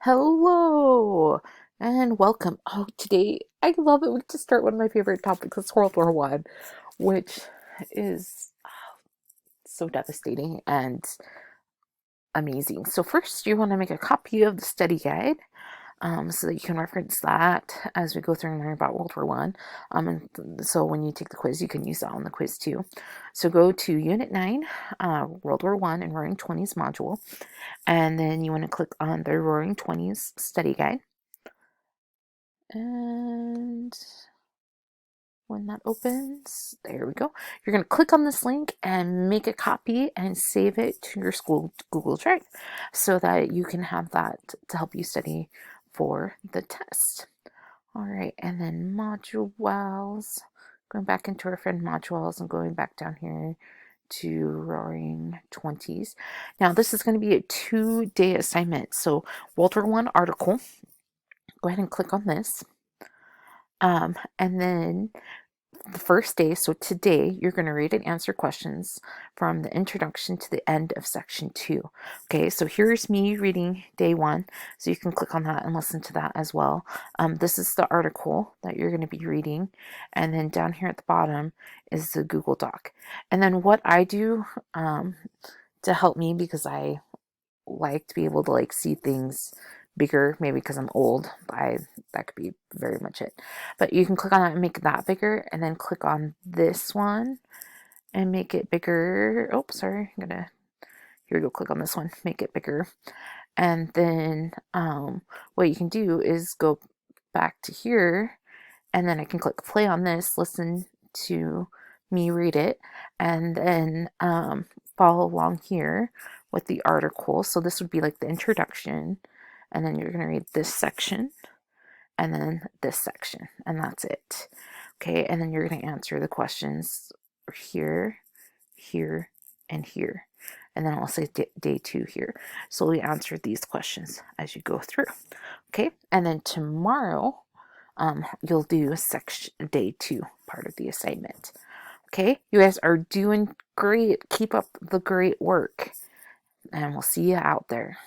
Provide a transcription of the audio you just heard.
Hello and welcome. Oh, today I love it. We get to start one of my favorite topics. It's World War One, which is so devastating and amazing. So first, you want to make a copy of the study guide, so that you can reference that as we go through and learn about World War One. And so when you take the quiz, you can use that on the quiz too. So go to Unit 9, World War One and Roaring Twenties module, and then you want to click on the Roaring Twenties study guide. And when that opens, there we go. You're going to click on this link and make a copy and save it to your school Google Drive so that you can have that to help you study for the test. All right, and then modules. Going back into our friend modules and going back down here to Roaring Twenties. Now, this is going to be a 2-day assignment. So, World War One article. Go ahead and click on this. And then the first day, so today, you're going to read and answer questions from the introduction to the end of section 2. Okay, so here's me reading day 1, so you can click on that and listen to that as well. This is the article that you're going to be reading, and then down here at the bottom is the Google Doc. And then what I do to help me, because I like to be able to see things bigger, maybe because I'm old. That could be very much it. But you can click on that and make that bigger, and then click on this one and make it bigger. Oh, sorry. Here we go. Click on this one, make it bigger. And then what you can do is go back to here, and then I can click play on this, listen to me read it, and then follow along here with the article. So this would be like the introduction, and then you're going to read this section, and then this section, and that's it. Okay, and then you're going to answer the questions here, here, and here. And then I'll say day 2 here. So we answer these questions as you go through. Okay, and then tomorrow, you'll do section day 2 part of the assignment. Okay, you guys are doing great. Keep up the great work, and we'll see you out there.